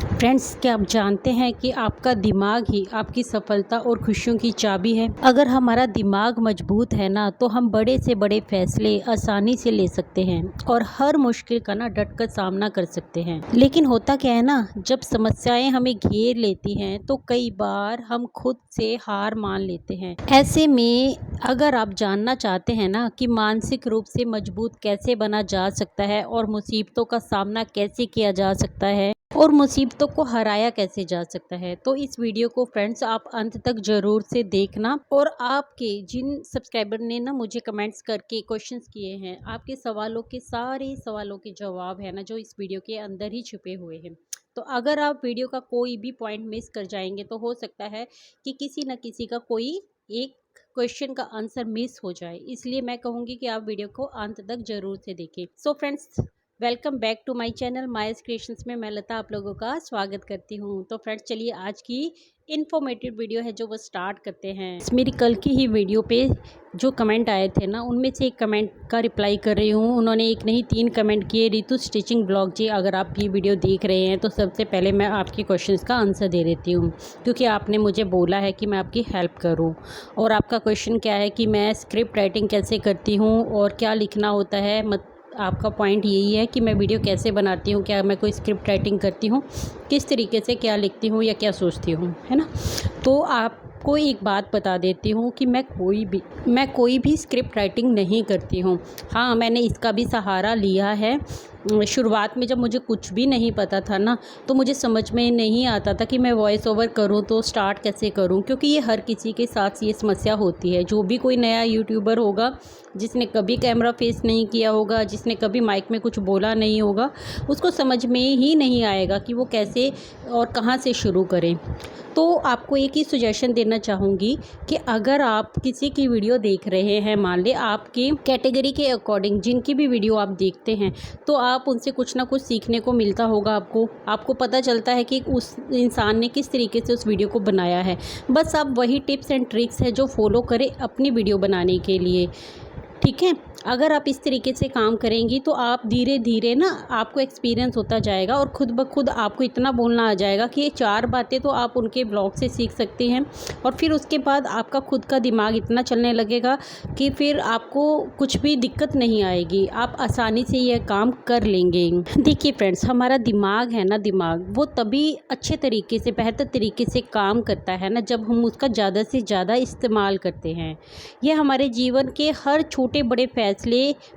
Friends, क्या आप जानते हैं कि आपका दिमाग ही आपकी सफलता और खुशियों की चाबी है। अगर हमारा दिमाग मजबूत है ना, तो हम बड़े से बड़े फैसले आसानी से ले सकते हैं और हर मुश्किल का ना डट कर सामना कर सकते हैं। लेकिन होता क्या है ना, जब समस्याएं हमें घेर लेती हैं तो कई बार हम खुद से हार मान लेते हैं। ऐसे में अगर आप जानना चाहते हैं ना कि मानसिक रूप से मजबूत कैसे बना जा सकता है और मुसीबतों का सामना कैसे किया जा सकता है और मुसीबतों को हराया कैसे जा सकता है, तो इस वीडियो को फ्रेंड्स आप अंत तक जरूर से देखना। और आपके जिन सब्सक्राइबर ने ना मुझे कमेंट्स करके क्वेश्चंस किए हैं, आपके सवालों के सारे सवालों के जवाब है ना जो इस वीडियो के अंदर ही छुपे हुए हैं। तो अगर आप वीडियो का कोई भी पॉइंट मिस कर जाएंगे तो हो सकता है कि किसी न किसी का कोई एक क्वेश्चन का आंसर मिस हो जाए, इसलिए मैं कहूँगी कि आप वीडियो को अंत तक जरूर से देखें। So friends, welcome back to my channel Maya's creations में मैं लता आप लोगों का स्वागत करती हूं। तो फ्रेंड्स, चलिए आज की इन्फॉर्मेटिव वीडियो है जो वो स्टार्ट करते हैं। मेरी कल की ही वीडियो पे जो कमेंट आए थे ना, उनमें से एक कमेंट का रिप्लाई कर रही हूँ। उन्होंने एक नहीं 3 कमेंट किए। रितु स्टिचिंग ब्लॉग जी, अगर आप ये वीडियो देख रहे हैं तो सबसे पहले मैं आपके क्वेश्चंस का आंसर दे देती हूँ, क्योंकि आपने मुझे बोला है कि मैं आपकी हेल्प करूँ। और आपका क्वेश्चन क्या है कि मैं स्क्रिप्ट राइटिंग कैसे करती हूँ और क्या लिखना होता है। आपका पॉइंट यही है कि मैं वीडियो कैसे बनाती हूँ, क्या मैं कोई स्क्रिप्ट राइटिंग करती हूँ, किस तरीके से क्या लिखती हूँ या क्या सोचती हूँ, है ना। तो आपको एक बात बता देती हूँ कि मैं कोई भी स्क्रिप्ट राइटिंग नहीं करती हूँ। हाँ, मैंने इसका भी सहारा लिया है। शुरुआत में जब मुझे कुछ भी नहीं पता था ना, तो मुझे समझ में नहीं आता था कि मैं वॉइस ओवर करूँ तो स्टार्ट कैसे करूँ, क्योंकि ये हर किसी के साथ ये समस्या होती है। जो भी कोई नया यूट्यूबर होगा, जिसने कभी कैमरा फेस नहीं किया होगा, जिसने कभी माइक में कुछ बोला नहीं होगा, उसको समझ में ही नहीं आएगा कि वो कैसे और कहाँ से शुरू करें। तो आपको एक ही सजेशन देना चाहूँगी कि अगर आप किसी की वीडियो देख रहे हैं, मान ले आपकी कैटेगरी के अकॉर्डिंग जिनकी भी वीडियो आप देखते हैं, तो आप उनसे कुछ ना कुछ सीखने को मिलता होगा। आपको पता चलता है कि उस इंसान ने किस तरीके से उस वीडियो को बनाया है। बस आप वही टिप्स एंड ट्रिक्स है जो फॉलो करें अपनी वीडियो बनाने के लिए, ठीक है। अगर आप इस तरीके से काम करेंगी तो आप धीरे धीरे ना आपको एक्सपीरियंस होता जाएगा और ख़ुद ब खुद आपको इतना बोलना आ जाएगा कि ये 4 बातें तो आप उनके ब्लॉग से सीख सकते हैं। और फिर उसके बाद आपका खुद का दिमाग इतना चलने लगेगा कि फिर आपको कुछ भी दिक्कत नहीं आएगी, आप आसानी से यह काम कर लेंगे। देखिए फ्रेंड्स, हमारा दिमाग है ना, दिमाग वो तभी अच्छे तरीके से बेहतर तरीके से काम करता है ना जब हम उसका ज़्यादा से ज़्यादा इस्तेमाल करते हैं। यह हमारे जीवन के हर छोटे बड़े फैसले,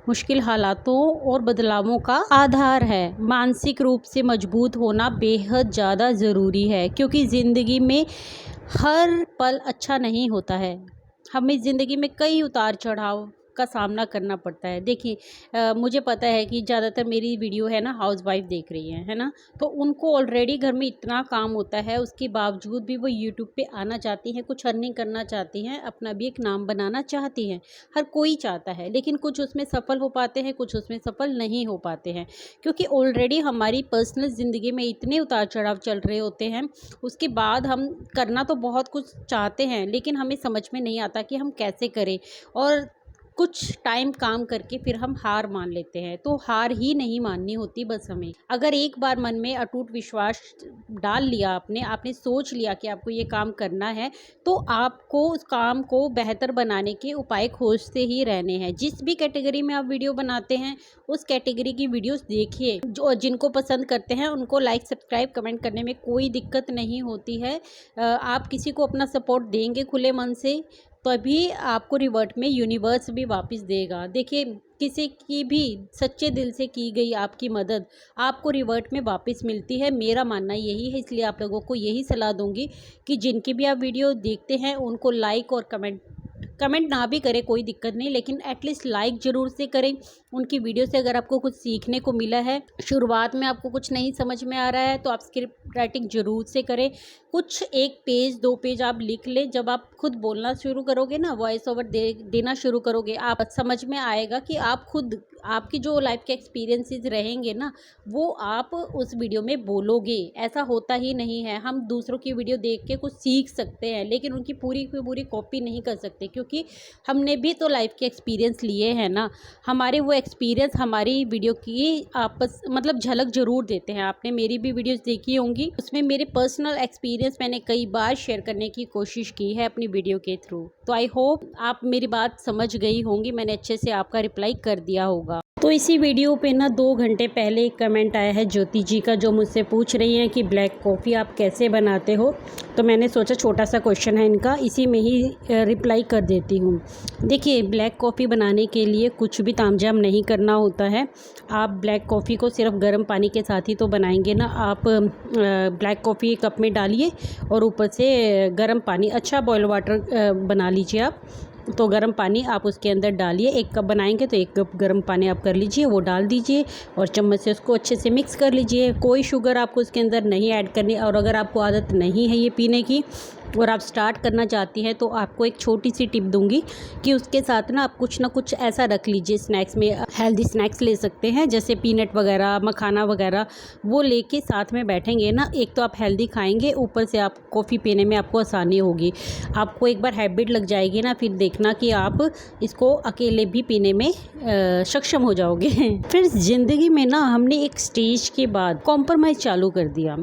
मुश्किल हालातों और बदलावों का आधार है। मानसिक रूप से मजबूत होना बेहद ज़्यादा ज़रूरी है, क्योंकि ज़िंदगी में हर पल अच्छा नहीं होता है। हमें ज़िंदगी में कई उतार चढ़ाव का सामना करना पड़ता है। देखिए, मुझे पता है कि ज़्यादातर मेरी वीडियो है ना हाउसवाइफ देख रही है ना, तो उनको ऑलरेडी घर में इतना काम होता है, उसके बावजूद भी वो यूट्यूब पे आना चाहती हैं, कुछ अर्निंग करना चाहती हैं, अपना भी एक नाम बनाना चाहती हैं। हर कोई चाहता है, लेकिन कुछ उसमें सफल हो पाते हैं, कुछ उसमें सफल नहीं हो पाते हैं, क्योंकि ऑलरेडी हमारी पर्सनल ज़िंदगी में इतने उतार चढ़ाव चल रहे होते हैं। उसके बाद हम करना तो बहुत कुछ चाहते हैं, लेकिन हमें समझ में नहीं आता कि हम कैसे करें। और कुछ टाइम काम करके फिर हम हार मान लेते हैं। तो हार ही नहीं माननी होती बस हमें। अगर एक बार मन में अटूट विश्वास डाल लिया, आपने सोच लिया कि आपको ये काम करना है, तो आपको उस काम को बेहतर बनाने के उपाय खोजते ही रहने हैं। जिस भी कैटेगरी में आप वीडियो बनाते हैं, उस कैटेगरी की वीडियोस देखिए। जो जिनको पसंद करते हैं उनको लाइक सब्सक्राइब कमेंट करने में कोई दिक्कत नहीं होती है। आप किसी को अपना सपोर्ट देंगे खुले मन से, तभी आपको रिवर्ट में यूनिवर्स भी वापस देगा। देखिए, किसी की भी सच्चे दिल से की गई आपकी मदद आपको रिवर्ट में वापस मिलती है। मेरा मानना यही है, इसलिए आप लोगों को यही सलाह दूंगी कि जिनकी भी आप वीडियो देखते हैं उनको लाइक और कमेंट ना भी करें कोई दिक्कत नहीं, लेकिन एटलीस्ट लाइक ज़रूर से करें। उनकी वीडियो से अगर आपको कुछ सीखने को मिला है, शुरुआत में आपको कुछ नहीं समझ में आ रहा है, तो आप स्क्रिप्ट राइटिंग ज़रूर से करें। कुछ 1 पेज 2 पेज आप लिख लें। जब आप खुद बोलना शुरू करोगे ना, वॉइस ओवर देना शुरू करोगे, आप समझ में आएगा कि आप खुद आपकी जो लाइफ के एक्सपीरियंसेस रहेंगे ना, वो आप उस वीडियो में बोलोगे। ऐसा होता ही नहीं है। हम दूसरों की वीडियो देख के कुछ सीख सकते हैं, लेकिन उनकी पूरी की पूरी कॉपी नहीं कर सकते, क्योंकि हमने भी तो लाइफ के एक्सपीरियंस लिए हैं ना। हमारे वो एक्सपीरियंस हमारी वीडियो की आपस मतलब झलक ज़रूर देते हैं। आपने मेरी भी वीडियोज़ देखी होंगी, उसमें मेरे पर्सनल एक्सपीरियंस मैंने कई बार शेयर करने की कोशिश की है अपनी वीडियो के थ्रू। तो आई होप आप मेरी बात समझ गई होंगी, मैंने अच्छे से आपका रिप्लाई कर दिया होगा। तो इसी वीडियो पे ना 2 घंटे पहले एक कमेंट आया है ज्योति जी का, जो मुझसे पूछ रही हैं कि ब्लैक कॉफ़ी आप कैसे बनाते हो। तो मैंने सोचा छोटा सा क्वेश्चन है इनका, इसी में ही रिप्लाई कर देती हूँ। देखिए, ब्लैक कॉफ़ी बनाने के लिए कुछ भी तामझाम नहीं करना होता है। आप ब्लैक कॉफ़ी को सिर्फ गर्म पानी के साथ ही तो बनाएंगे ना। आप ब्लैक कॉफ़ी कप में डालिए और ऊपर से गर्म पानी, अच्छा बॉयल वाटर बना लीजिए आप। तो गर्म पानी आप उसके अंदर डालिए। 1 कप बनाएंगे तो 1 कप गर्म पानी आप कर लीजिए, वो डाल दीजिए और चम्मच से उसको अच्छे से मिक्स कर लीजिए। कोई शुगर आपको उसके अंदर नहीं ऐड करनी। और अगर आपको आदत नहीं है ये पीने की और आप स्टार्ट करना चाहती हैं, तो आपको एक छोटी सी टिप दूंगी कि उसके साथ ना आप कुछ ना कुछ ऐसा रख लीजिए। स्नैक्स में हेल्दी स्नैक्स ले सकते हैं, जैसे पीनट वगैरह, मखाना वगैरह। वो लेके साथ में बैठेंगे ना, एक तो आप हेल्दी खाएंगे, ऊपर से आप कॉफ़ी पीने में आपको आसानी होगी। आपको एक बार हैबिट लग जाएगी ना, फिर देखना कि आप इसको अकेले भी पीने में सक्षम हो जाओगे। फिर ज़िंदगी में ना हमने एक स्टेज के बाद कॉम्प्रोमाइज़ चालू कर दिया।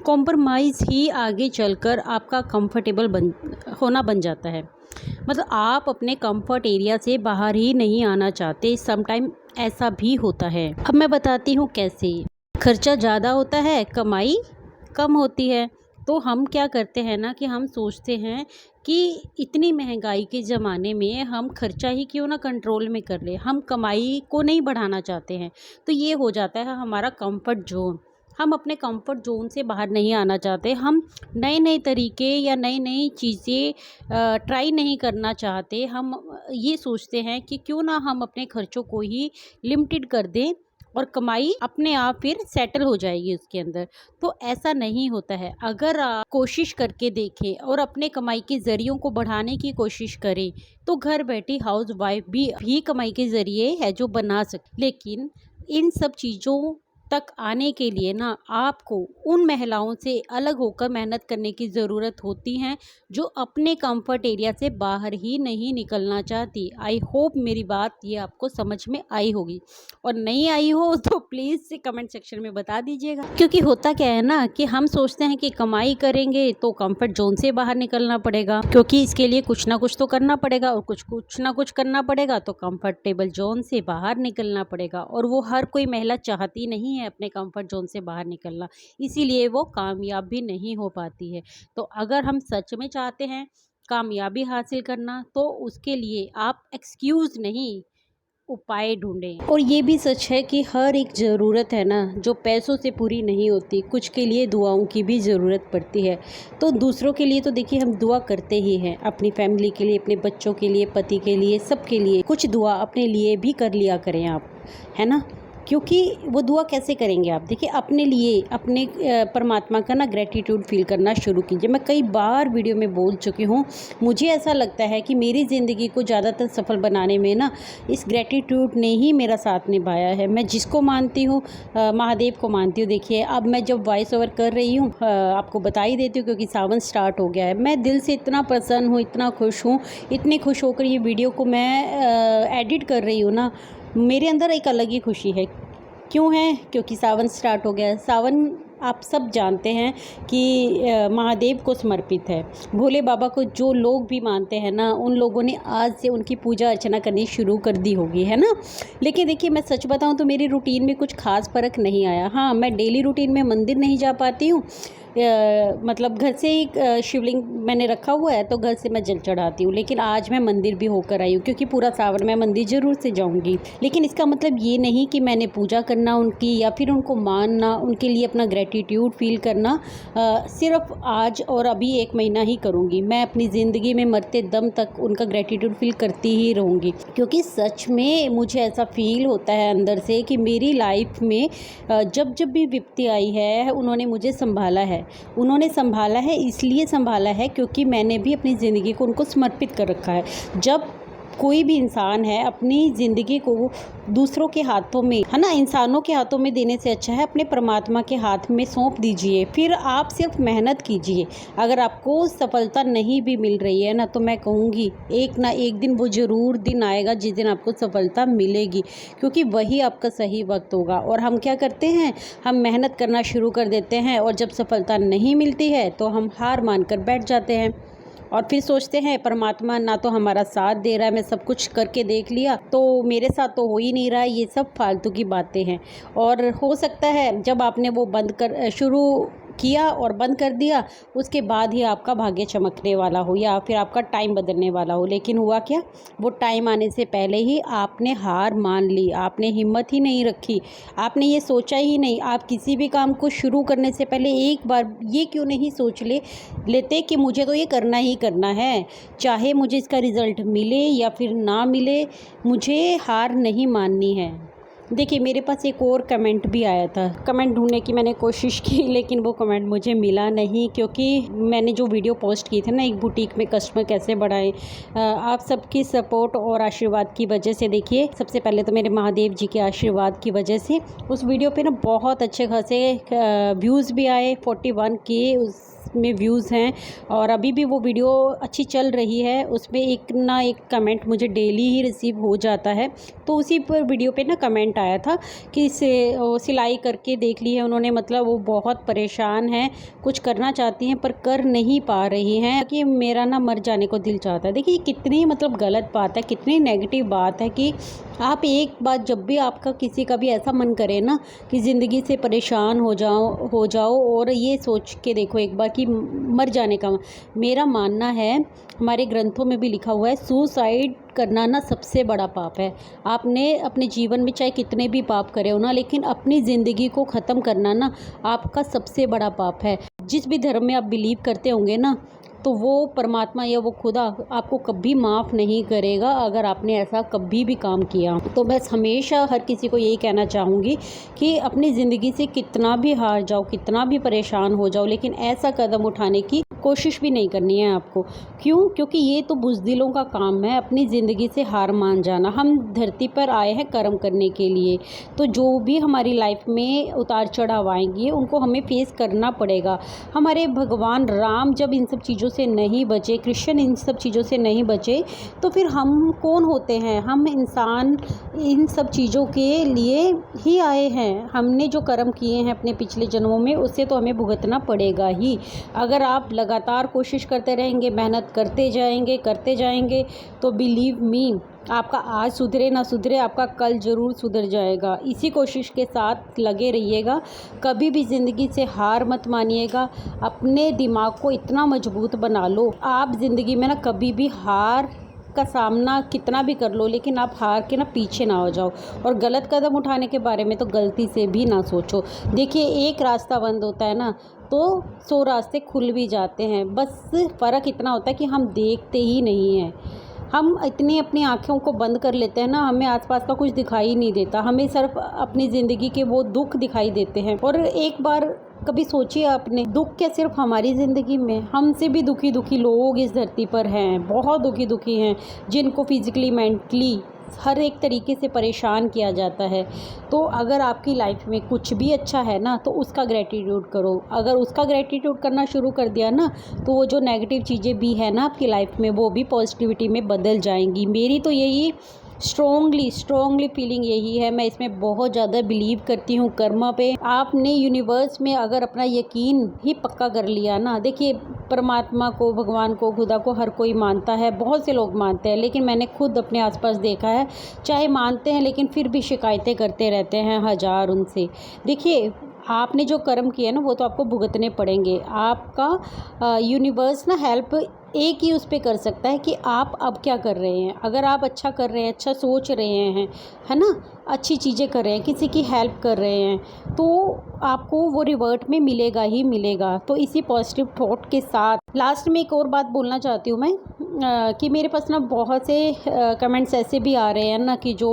कॉम्प्रोमाइज़ ही आगे चलकर आपका कंफर्टेबल होना बन जाता है। मतलब आप अपने कंफर्ट एरिया से बाहर ही नहीं आना चाहते। समटाइम ऐसा भी होता है। अब मैं बताती हूँ कैसे। खर्चा ज़्यादा होता है, कमाई कम होती है। तो हम क्या करते हैं ना कि हम सोचते हैं कि इतनी महंगाई के ज़माने में हम खर्चा ही क्यों ना कंट्रोल में कर ले, हम कमाई को नहीं बढ़ाना चाहते हैं। तो ये हो जाता है हमारा कंफर्ट जोन। हम अपने कंफर्ट जोन से बाहर नहीं आना चाहते। हम नए नए तरीके या नई नई चीज़ें ट्राई नहीं करना चाहते। हम ये सोचते हैं कि क्यों ना हम अपने खर्चों को ही लिमिटेड कर दें और कमाई अपने आप फिर सेटल हो जाएगी उसके अंदर। तो ऐसा नहीं होता है। अगर आप कोशिश करके देखें और अपने कमाई के ज़रियों को बढ़ाने की कोशिश करें, तो घर बैठी हाउस वाइफ भी कमाई के ज़रिए है जो बना सकती। लेकिन इन सब चीज़ों तक आने के लिए ना आपको उन महिलाओं से अलग होकर मेहनत करने की ज़रूरत होती है, जो अपने कंफर्ट एरिया से बाहर ही नहीं निकलना चाहती। आई होप मेरी बात ये आपको समझ में आई होगी, और नहीं आई हो तो प्लीज़ से कमेंट सेक्शन में बता दीजिएगा। क्योंकि होता क्या है ना कि हम सोचते हैं कि कमाई करेंगे तो कंफर्ट जोन से बाहर निकलना पड़ेगा, क्योंकि इसके लिए कुछ ना कुछ तो करना पड़ेगा, और कुछ ना कुछ करना पड़ेगा तो कंफर्टेबल जोन से बाहर निकलना पड़ेगा। और वो हर कोई महिला चाहती नहीं है अपने कंफर्ट जोन से बाहर निकलना, इसीलिए वो कामयाब भी नहीं हो पाती है। तो अगर हम सच में चाहते हैं कामयाबी हासिल करना, तो उसके लिए आप एक्सक्यूज़ नहीं, उपाय ढूंढें। और ये भी सच है कि हर एक ज़रूरत है ना जो पैसों से पूरी नहीं होती, कुछ के लिए दुआओं की भी ज़रूरत पड़ती है। तो दूसरों के लिए तो देखिए हम दुआ करते ही हैं, अपनी फैमिली के लिए, अपने बच्चों के लिए, पति के लिए, सबके लिए कुछ दुआ अपने लिए भी कर लिया करें आप, है ना। क्योंकि वो दुआ कैसे करेंगे आप, देखिए अपने लिए, अपने परमात्मा का ना ग्रेटिट्यूड फील करना शुरू कीजिए। मैं कई बार वीडियो में बोल चुकी हूँ, मुझे ऐसा लगता है कि मेरी ज़िंदगी को ज़्यादातर सफल बनाने में ना इस ग्रेटिट्यूड ने ही मेरा साथ निभाया है। मैं जिसको मानती हूँ, महादेव को मानती हूँ। देखिए अब मैं जब वॉइस ओवर कर रही हूँ, आपको बता ही देती हूँ, क्योंकि सावन स्टार्ट हो गया है। मैं दिल से इतना प्रसन्न हूँ, इतना खुश हूँ, इतने खुश होकर ये वीडियो को मैं एडिट कर रही हूँ ना, मेरे अंदर एक अलग ही खुशी है। क्यों है? क्योंकि सावन स्टार्ट हो गया है। सावन आप सब जानते हैं कि महादेव को समर्पित है। भोले बाबा को जो लोग भी मानते हैं ना, उन लोगों ने आज से उनकी पूजा अर्चना करनी शुरू कर दी होगी, है ना। लेकिन देखिए मैं सच बताऊं तो मेरी रूटीन में कुछ खास फ़र्क नहीं आया। हाँ, मैं डेली रूटीन में मंदिर नहीं जा पाती हूँ, मतलब घर से ही शिवलिंग मैंने रखा हुआ है, तो घर से मैं जल चढ़ाती हूँ। लेकिन आज मैं मंदिर भी होकर आई हूँ, क्योंकि पूरा सावन मैं मंदिर ज़रूर से जाऊँगी। लेकिन इसका मतलब ये नहीं कि मैंने पूजा करना उनकी, या फिर उनको मानना, उनके लिए अपना ग्रेटिट्यूड फील करना सिर्फ आज और अभी 1 महीना ही करूँगी। मैं अपनी ज़िंदगी में मरते दम तक उनका ग्रेटिट्यूड फील करती ही रहूँगी। क्योंकि सच में मुझे ऐसा फील होता है अंदर से कि मेरी लाइफ में जब जब भी विपत्ति आई है, उन्होंने मुझे संभाला है। उन्होंने संभाला है, इसलिए संभाला है क्योंकि मैंने भी अपनी ज़िंदगी को उनको समर्पित कर रखा है। जब कोई भी इंसान है अपनी ज़िंदगी को दूसरों के हाथों में, है ना, इंसानों के हाथों में देने से अच्छा है अपने परमात्मा के हाथ में सौंप दीजिए। फिर आप सिर्फ मेहनत कीजिए। अगर आपको सफलता नहीं भी मिल रही है ना, तो मैं कहूँगी एक ना एक दिन वो ज़रूर दिन आएगा जिस दिन आपको सफलता मिलेगी, क्योंकि वही आपका सही वक्त होगा। और हम क्या करते हैं, हम मेहनत करना शुरू कर देते हैं और जब सफलता नहीं मिलती है तो हम हार मान कर बैठ जाते हैं और फिर सोचते हैं परमात्मा ना तो हमारा साथ दे रहा है, मैं सब कुछ करके देख लिया तो मेरे साथ तो हो ही नहीं रहा है। ये सब फालतू की बातें हैं। और हो सकता है जब आपने वो शुरू किया और बंद कर दिया, उसके बाद ही आपका भाग्य चमकने वाला हो या फिर आपका टाइम बदलने वाला हो। लेकिन हुआ क्या, वो टाइम आने से पहले ही आपने हार मान ली, आपने हिम्मत ही नहीं रखी, आपने ये सोचा ही नहीं। आप किसी भी काम को शुरू करने से पहले एक बार ये क्यों नहीं सोच लेते कि मुझे तो ये करना ही करना है, चाहे मुझे इसका रिज़ल्ट मिले या फिर ना मिले, मुझे हार नहीं माननी है। देखिए मेरे पास एक और कमेंट भी आया था। कमेंट ढूंढने की मैंने कोशिश की लेकिन वो कमेंट मुझे मिला नहीं, क्योंकि मैंने जो वीडियो पोस्ट की थी ना, एक बुटीक में कस्टमर कैसे बढ़ाएं, आप सबकी सपोर्ट और आशीर्वाद की वजह से, देखिए सबसे पहले तो मेरे महादेव जी के आशीर्वाद की वजह से उस वीडियो पे ना बहुत अच्छे खासे व्यूज़ भी आए। 41K उसमें व्यूज़ हैं और अभी भी वो वीडियो अच्छी चल रही है। उसमें एक ना एक कमेंट मुझे डेली ही रिसीव हो जाता है। तो उसी पर वीडियो पे ना कमेंट आया था कि सिलाई करके देख ली है उन्होंने, मतलब वो बहुत परेशान हैं, कुछ करना चाहती हैं पर कर नहीं पा रही हैं, कि मेरा ना मर जाने को दिल चाहता है। देखिए कितनी मतलब गलत बात है, कितनी नेगेटिव बात है कि आप एक बार जब भी आपका किसी का भी ऐसा मन करे ना कि ज़िंदगी से परेशान हो जाओ और ये सोच के देखो एक बार कि मर जाने का, मेरा मानना है हमारे ग्रंथों में भी लिखा हुआ है सुसाइड करना ना सबसे बड़ा पाप है। आपने अपने जीवन में चाहे कितने भी पाप करे हो ना, लेकिन अपनी ज़िंदगी को ख़त्म करना ना आपका सबसे बड़ा पाप है। जिस भी धर्म में आप बिलीव करते होंगे ना, तो वो परमात्मा या वो खुदा आपको कभी माफ़ नहीं करेगा अगर आपने ऐसा कभी भी काम किया। तो बस हमेशा हर किसी को यही कहना चाहूँगी कि अपनी ज़िंदगी से कितना भी हार जाओ, कितना भी परेशान हो जाओ, लेकिन ऐसा कदम उठाने की कोशिश भी नहीं करनी है आपको। क्यों? क्योंकि ये तो बुज़दिलों का काम है, अपनी ज़िंदगी से हार मान जाना। हम धरती पर आए हैं कर्म करने के लिए, तो जो भी हमारी लाइफ में उतार चढ़ाव आएंगे उनको हमें फेस करना पड़ेगा। हमारे भगवान राम जब इन सब चीज़ों से नहीं बचे, कृष्ण इन सब चीज़ों से नहीं बचे, तो फिर हम कौन होते हैं? हम इंसान इन सब चीज़ों के लिए ही आए हैं। हमने जो कर्म किए हैं अपने पिछले जन्मों में, उससे तो हमें भुगतना पड़ेगा ही। अगर आप लगातार कोशिश करते रहेंगे, मेहनत करते जाएंगे तो बिलीव मी, आपका आज सुधरे ना सुधरे, आपका कल ज़रूर सुधर जाएगा। इसी कोशिश के साथ लगे रहिएगा, कभी भी ज़िंदगी से हार मत मानिएगा। अपने दिमाग को इतना मजबूत बना लो, आप ज़िंदगी में ना कभी भी हार का सामना कितना भी कर लो, लेकिन आप हार के ना पीछे ना हो जाओ। और गलत कदम उठाने के बारे में तो गलती से भी ना सोचो। देखिए एक रास्ता बंद होता है ना तो 100 रास्ते खुल भी जाते हैं। बस फ़र्क इतना होता है कि हम देखते ही नहीं हैं। हम इतनी अपनी आँखों को बंद कर लेते हैं ना, हमें आसपास का कुछ दिखाई नहीं देता, हमें सिर्फ अपनी ज़िंदगी के वो दुख दिखाई देते हैं। और एक बार कभी सोचिए आपने, दुख क्या सिर्फ हमारी ज़िंदगी में, हमसे भी दुखी लोग इस धरती पर हैं, बहुत दुखी हैं, जिनको फिज़िकली मेंटली हर एक तरीके से परेशान किया जाता है। तो अगर आपकी लाइफ में कुछ भी अच्छा है ना, तो उसका ग्रैटिट्यूड करो। अगर उसका ग्रैटिट्यूड करना शुरू कर दिया ना, तो वो जो नेगेटिव चीज़ें भी है ना आपकी लाइफ में, वो भी पॉजिटिविटी में बदल जाएंगी। मेरी तो यही स्ट्रॉन्गली फीलिंग यही है। मैं इसमें बहुत ज़्यादा बिलीव करती हूँ कर्मा पे। आपने यूनिवर्स में अगर अपना यकीन ही पक्का कर लिया ना, देखिए परमात्मा को, भगवान को, खुदा को हर कोई मानता है, बहुत से लोग मानते हैं, लेकिन मैंने खुद अपने आसपास देखा है, चाहे मानते हैं लेकिन फिर भी शिकायतें करते रहते हैं हज़ार उनसे। देखिए आपने जो कर्म किए ना वो तो आपको भुगतने पड़ेंगे। आपका यूनिवर्स ना हेल्प एक ही उस पे कर सकता है कि आप अब क्या कर रहे हैं। अगर आप अच्छा कर रहे हैं, अच्छा सोच रहे हैं, है ना, अच्छी चीज़ें कर रहे हैं, किसी की हेल्प कर रहे हैं, तो आपको वो रिवर्ट में मिलेगा ही मिलेगा। तो इसी पॉजिटिव थॉट के साथ लास्ट में एक और बात बोलना चाहती हूँ मैं, कि मेरे पास ना बहुत से कमेंट्स ऐसे भी आ रहे हैं ना कि जो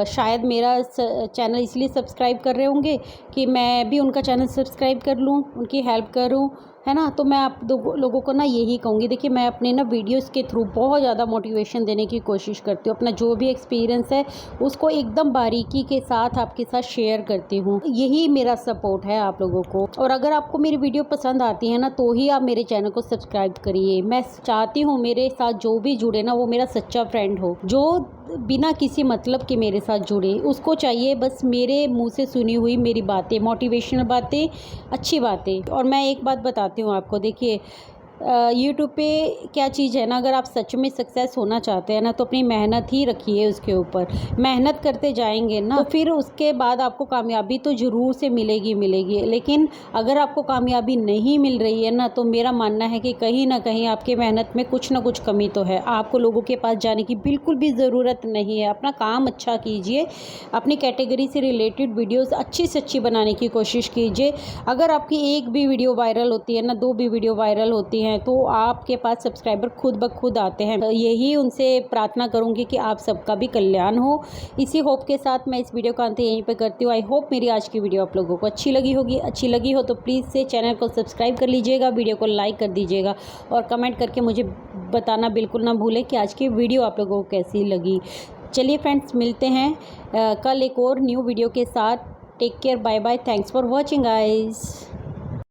शायद मेरा चैनल इसलिए सब्सक्राइब कर रहे होंगे कि मैं भी उनका चैनल सब्सक्राइब कर लूँ, उनकी हेल्प करूँ है ना। तो मैं आप लोगों को ना यही कहूँगी, देखिए मैं अपने ना वीडियोस के थ्रू बहुत ज़्यादा मोटिवेशन देने की कोशिश करती हूँ। अपना जो भी एक्सपीरियंस है उसको एकदम बारीकी के साथ आपके साथ शेयर करती हूँ। यही मेरा सपोर्ट है आप लोगों को। और अगर आपको मेरी वीडियो पसंद आती है ना तो ही आप मेरे चैनल को सब्सक्राइब करिए। मैं चाहती हूँ मेरे साथ जो भी जुड़े ना वो मेरा सच्चा फ्रेंड हो, जो बिना किसी मतलब के मेरे साथ जुड़े। उसको चाहिए बस मेरे मुंह से सुनी हुई मेरी बातें, मोटिवेशनल बातें, अच्छी बातें। और मैं एक बात बताती हूँ आपको, देखिए यूट्यूब पे क्या चीज़ है ना, अगर आप सच में सक्सेस होना चाहते हैं ना तो अपनी मेहनत ही रखिए उसके ऊपर। मेहनत करते जाएंगे ना तो फिर उसके बाद आपको कामयाबी तो ज़रूर से मिलेगी मिलेगी। लेकिन अगर आपको कामयाबी नहीं मिल रही है ना तो मेरा मानना है कि कहीं ना कहीं आपके मेहनत में कुछ ना कुछ कमी तो है। आपको लोगों के पास जाने की बिल्कुल भी ज़रूरत नहीं है। अपना काम अच्छा कीजिए, अपनी कैटेगरी से रिलेटेड वीडियोस अच्छी से अच्छी बनाने की कोशिश कीजिए। अगर आपकी एक भी वीडियो वायरल होती है ना, 2 भी वीडियो वायरल होती हैं तो आपके पास सब्सक्राइबर खुद ब खुद आते हैं। यही उनसे प्रार्थना करूंगी कि आप सबका भी कल्याण हो। इसी होप के साथ मैं इस वीडियो का अंत यहीं पे करती हूँ। आई होप मेरी आज की वीडियो आप लोगों को अच्छी लगी होगी। अच्छी लगी हो तो प्लीज़ से चैनल को सब्सक्राइब कर लीजिएगा, वीडियो को लाइक कर दीजिएगा और कमेंट करके मुझे बताना बिल्कुल ना भूलें कि आज की वीडियो आप लोगों को कैसी लगी। चलिए फ्रेंड्स, मिलते हैं कल एक और न्यू वीडियो के साथ। Take care, bye bye, thanks for watching guys.